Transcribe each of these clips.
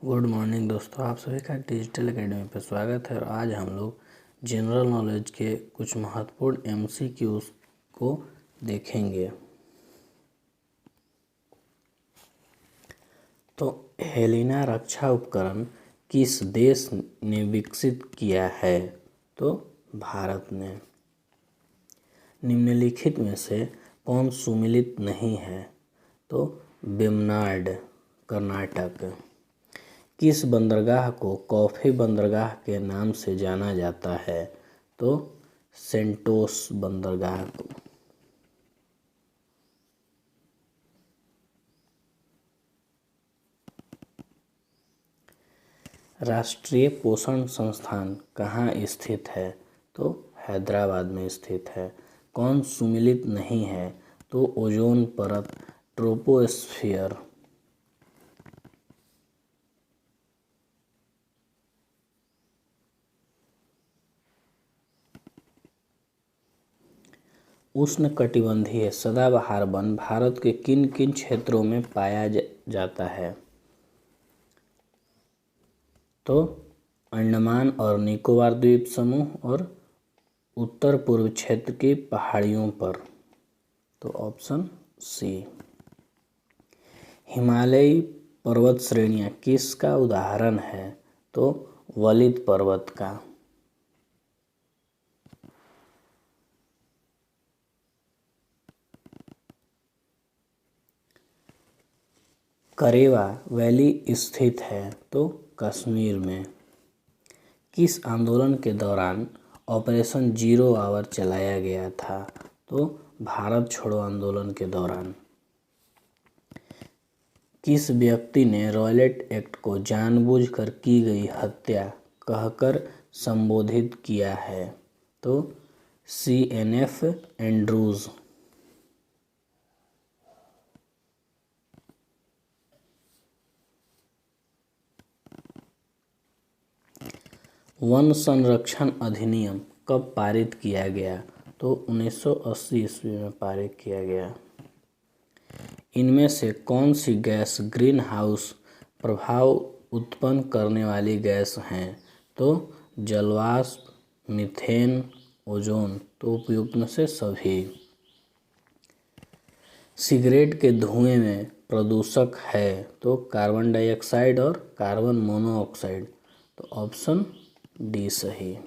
Good morning दोस्तों, आप सभी का डिजिटल एकेडमी पर स्वागत है। और आज हम लोग जनरल नॉलेज के कुछ महत्वपूर्ण एमसीक्यूज को देखेंगे। तो हेलिना रक्षा उपकरण किस देश ने विकसित किया है? तो भारत ने। निम्नलिखित में से कौन सुमेलित नहीं है? तो वेम्बनाड, कर्नाटक। किस बंदरगाह को कॉफी बंदरगाह के नाम से जाना जाता है? तो सेंटोस बंदरगाह को। राष्ट्रीय पोषण संस्थान कहाँ स्थित है? तो हैदराबाद में स्थित है। कौन सुमेलित नहीं है? तो ओजोन परत, ट्रोपोस्फियर। उष्णकटिबंधीय सदाबहार वन भारत के किन किन क्षेत्रों में पाया जाता है? तो अंडमान और निकोबार द्वीप समूह और उत्तर पूर्व क्षेत्र की पहाड़ियों पर। तो ऑप्शन सी। हिमालयी पर्वत श्रेणियां किसका उदाहरण है? तो वलित पर्वत का। करेवा वैली स्थित है? तो कश्मीर में। किस आंदोलन के दौरान ऑपरेशन जीरो आवर चलाया गया था? तो भारत छोड़ो आंदोलन के दौरान। किस व्यक्ति ने रॉयलेट एक्ट को जानबूझकर की गई हत्या कहकर संबोधित किया है? तो CNF एंड्रूज। वन संरक्षण अधिनियम कब पारित किया गया? तो 1980 ईस्वी में पारित किया गया। इनमें से कौन सी गैस ग्रीन हाउस प्रभाव उत्पन्न करने वाली गैस हैं? तो जलवाष्प, मीथेन, ओजोन। तो उपयुक्त में से सभी। सिगरेट के धुएं में प्रदूषक है? तो कार्बन डाइऑक्साइड और कार्बन मोनोऑक्साइड। तो ऑप्शन डी सही।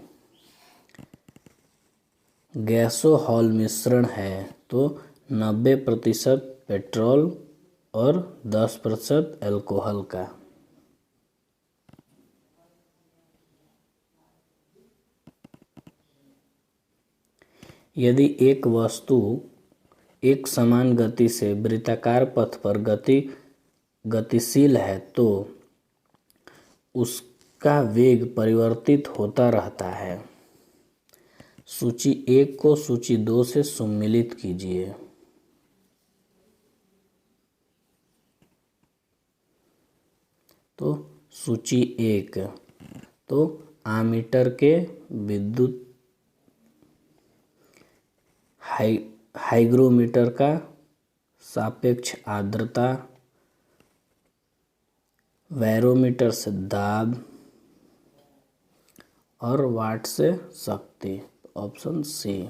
गैसोहॉल मिश्रण है? तो 90% पेट्रोल और 10% अल्कोहल का। यदि एक वस्तु एक समान गति से वृत्ताकार पथ पर गतिशील है तो उसका वेग परिवर्तित होता रहता है। सूची 1 को सूची 2 से सम्मिलित कीजिए। तो सूची 1। तो आमीटर के विद्युत हाइग्रोमीटर का सापेक्ष आर्द्रता, बैरोमीटर से दाब और वाट से शक्ति। Option C.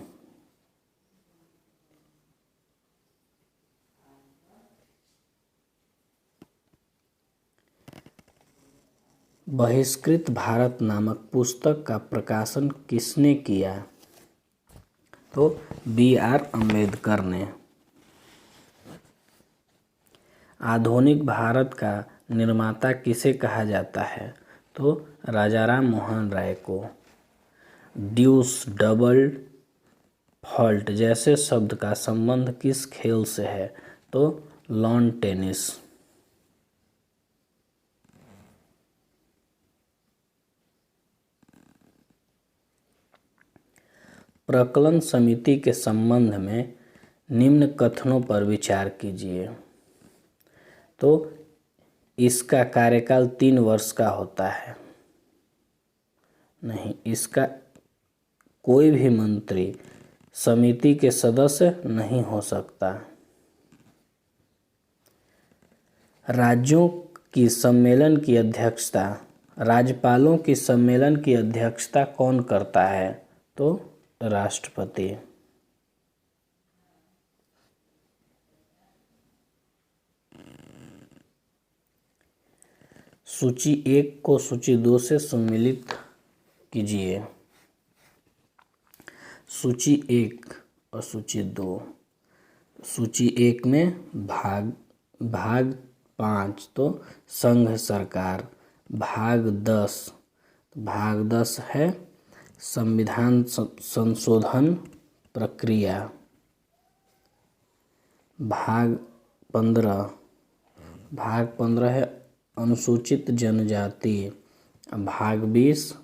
बहिष्कृत भारत नामक पुस्तक का प्रकाशन किसने किया? तो BR अम्बेडकर ने। आधुनिक भारत का निर्माता किसे कहा जाता है? तो राजाराम मोहन राय को। ड्यूस, डबल, फॉल्ट जैसे शब्द का संबंध किस खेल से है? तो लॉन टेनिस। प्रकलन समिति के संबंध में निम्न कथनों पर विचार कीजिए। तो इसका कार्यकाल 3 वर्ष का होता है। नहीं, इसका कोई भी मंत्री समिति के सदस्य नहीं हो सकता। राज्यों की सम्मेलन की अध्यक्षता राज्यपालों की सम्मेलन की अध्यक्षता कौन करता है? तो राष्ट्रपति। सूची 1 को सूची 2 से सम्मिलित कीजिए। सूची 1 और सूची 2। सूची 1 में भाग 5 तो संघ सरकार। भाग 10 है संविधान संशोधन प्रक्रिया। भाग 15 है अनुसूचित जनजाति। भाग 20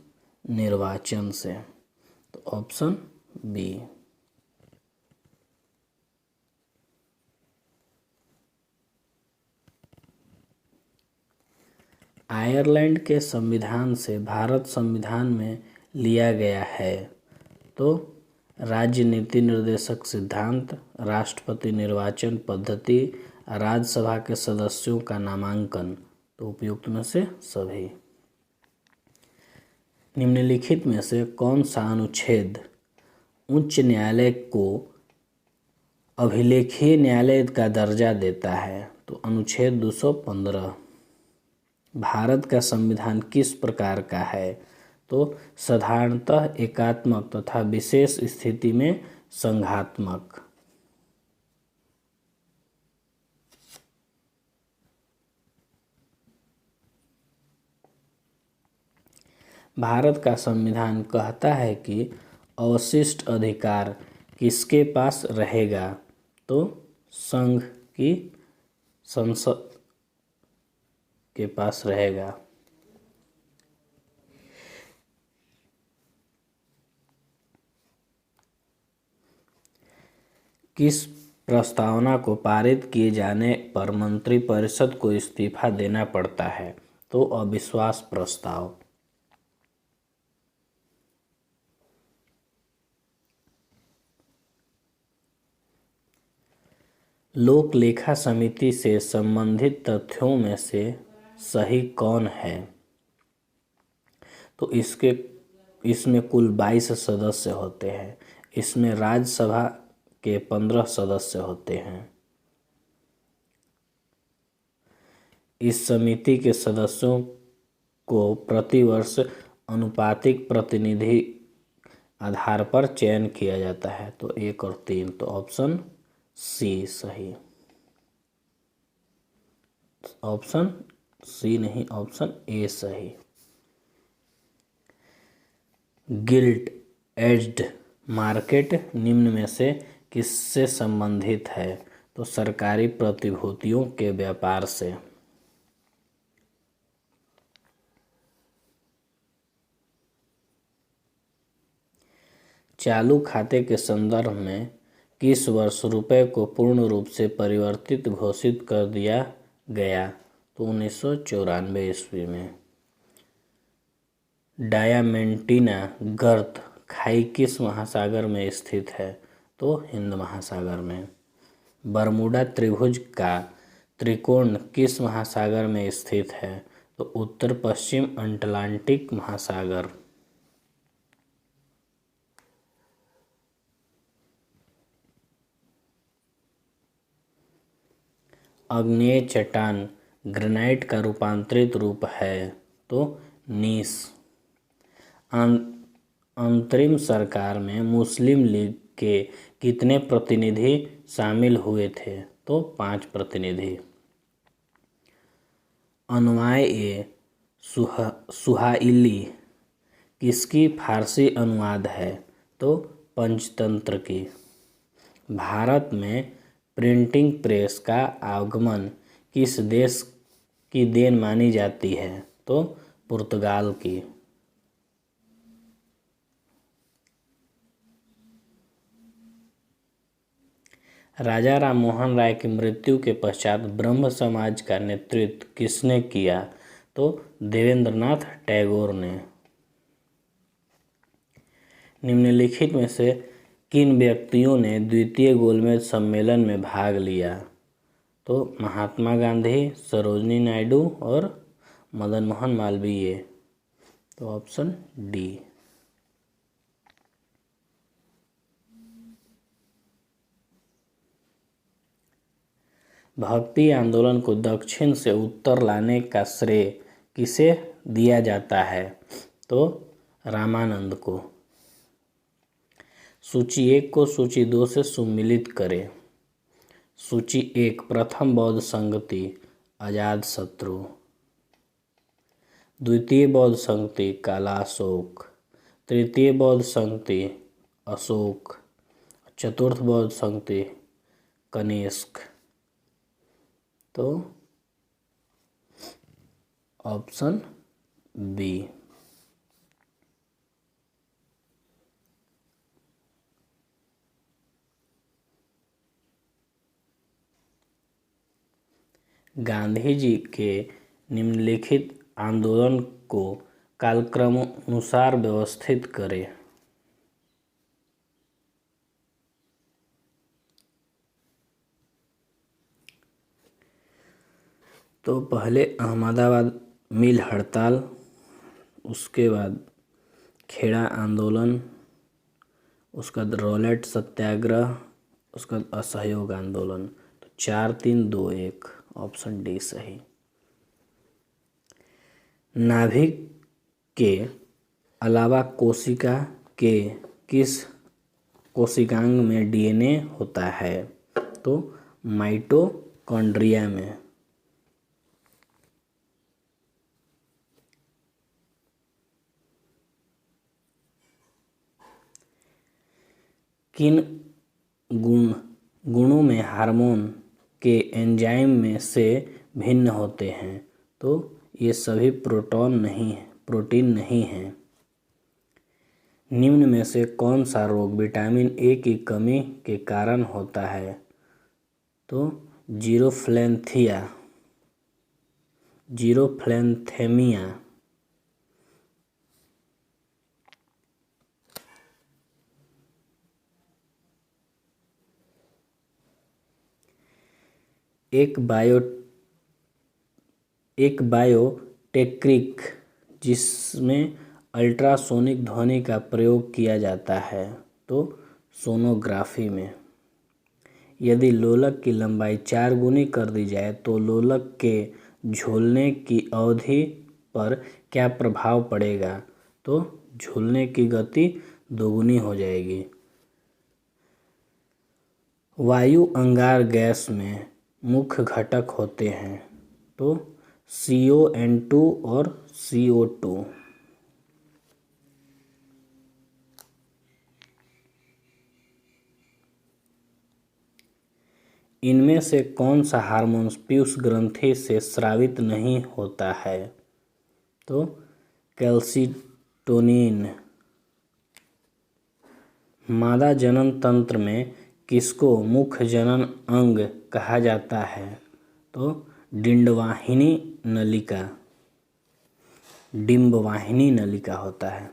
निर्वाचन से। तो ऑप्शन बी। आयरलैंड के संविधान से भारत संविधान में लिया गया है। तो राज्य नीति निर्देशक सिद्धांत, राष्ट्रपति निर्वाचन पद्धति, राज्यसभा के सदस्यों का नामांकन। तो उपयुक्त में से सभी। निम्नलिखित में से कौन सा अनुच्छेद उच्च न्यायालय को अभिलेखीय न्यायालय का दर्जा देता है? तो अनुच्छेद 215। भारत का संविधान किस प्रकार का है? तो साधारणतः एकात्मक तथा विशेष स्थिति में संघात्मक। भारत का संविधान कहता है कि अवशिष्ट अधिकार किसके पास रहेगा? तो संघ की संसद के पास रहेगा। किस प्रस्तावना को पारित किए जाने पर मंत्रिपरिषद को इस्तीफा देना पड़ता है? तो अविश्वास प्रस्ताव। लोक लेखा समिति से संबंधित तथ्यों में से सही कौन है? तो इसमें कुल 22 सदस्य होते हैं। इसमें राज्यसभा के 15 सदस्य होते हैं। इस समिति के सदस्यों को प्रतिवर्ष अनुपातिक प्रतिनिधि आधार पर चयन किया जाता है। तो 1 और 3। तो ऑप्शन सी सही। ऑप्शन सी नहीं, ऑप्शन ए सही। गिल्ट एज्ड मार्केट निम्न में से किससे संबंधित है? तो सरकारी प्रतिभूतियों के व्यापार से। चालू खाते के संदर्भ में किस वर्ष रुपए को पूर्ण रूप से परिवर्तित घोषित कर दिया गया? तो 1994 ईस्वी में। डायामेंटिना गर्त खाई किस महासागर में स्थित है? तो हिंद महासागर में। बरमूडा त्रिभुज का त्रिकोण किस महासागर में स्थित है? तो उत्तर पश्चिम अटलांटिक महासागर। आग्नेय चट्टान ग्रेनाइट का रूपांतरित रूप है। तो नीस। अंतरिम सरकार में मुस्लिम लीग के कितने प्रतिनिधि शामिल हुए थे? तो 5 प्रतिनिधि। अन्वाय-ए सुहाइली किसकी फारसी अनुवाद है? तो पंचतंत्र की। भारत में प्रिंटिंग प्रेस का आगमन किस देश की देन मानी जाती है? तो पुर्तगाल की। राजा राममोहन राय की मृत्यु के पश्चात ब्रह्म समाज का नेतृत्व किसने किया? तो देवेंद्रनाथ टैगोर ने। निम्नलिखित में से किन व्यक्तियों ने द्वितीय गोलमेज सम्मेलन में भाग लिया? तो महात्मा गांधी, सरोजिनी नायडू और मदन मोहन मालवीय। तो ऑप्शन डी। भक्ति आंदोलन को दक्षिण से उत्तर लाने का श्रेय किसे दिया जाता है? तो रामानंद को। सूची 1 को सूची 2 से सुमिलित करें। सूची 1 प्रथम बौद्ध संगति अजातशत्रु, द्वितीय बौद्ध संगति कालाशोक, तृतीय बौद्ध संगति अशोक, चतुर्थ बौद्ध संगति कनिष्क। तो ऑप्शन बी। गांधी जी के निम्नलिखित आंदोलन को कालक्रमानुसार व्यवस्थित करें। तो पहले अहमदाबाद मिल हड़ताल, उसके बाद खेड़ा आंदोलन, उसका बाद रॉलेट सत्याग्रह, उसका बाद असहयोग आंदोलन। तो 4, 3, 2, 1 ऑप्शन डी सही। नाभिक के अलावा कोशिका के किस कोशिकांग में डीएनए होता है? तो माइटोकॉन्ड्रिया में। किन गुणों में हार्मोन के एंजाइम में से भिन्न होते हैं? तो ये सभी प्रोटीन नहीं हैं। निम्न में से कौन सा रोग विटामिन ए की कमी के कारण होता है? तो जीरोफ्लैंथेमिया। एक बायोटेक्निक जिसमें अल्ट्रासोनिक ध्वनि का प्रयोग किया जाता है, तो सोनोग्राफी में। यदि लोलक की लंबाई 4 गुनी कर दी जाए तो लोलक के झूलने की अवधि पर क्या प्रभाव पड़ेगा? तो झूलने की गति 2 गुनी हो जाएगी। वायु अंगार गैस में मुख्य घटक होते हैं, तो CO2 और CO2। इनमें से कौन सा हार्मोन पीयूष ग्रंथि से स्रावित नहीं होता है? तो कैल्सिटोनिन। मादा जनन तंत्र में किसको मुख्य जनन अंग कहा जाता है? तो डिंबवाहिनी नलिका होता है।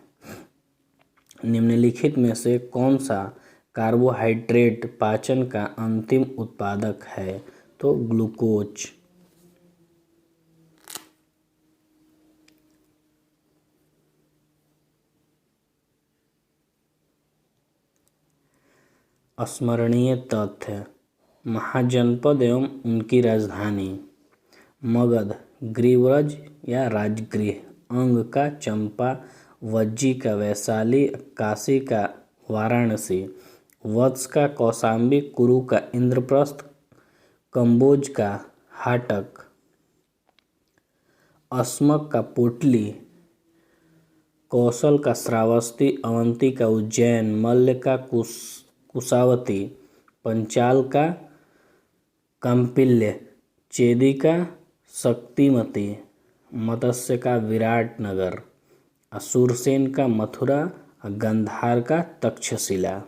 निम्नलिखित में से कौन सा कार्बोहाइड्रेट पाचन का अंतिम उत्पादक है? तो ग्लूकोज। स्मरणीय तथ्य। महाजनपद एवं उनकी राजधानी। मगध गिरिव्रज या राजगृह। अंग का चंपा, वज्जी का वैशाली, काशी का वाराणसी, वत्स का कौशाम्बी, कुरु का इंद्रप्रस्थ, कंबोज का हाटक, अस्मक का पुटली, कौशल का श्रावस्ती, अवंती का उज्जैन, मल्ल का कुशावती, पंचाल का कौंपिल्य, चेदी का शक्तिमती, मत्स्य का विराटनगर, शूरसेन का मथुरा, गांधार का तक्षशिला।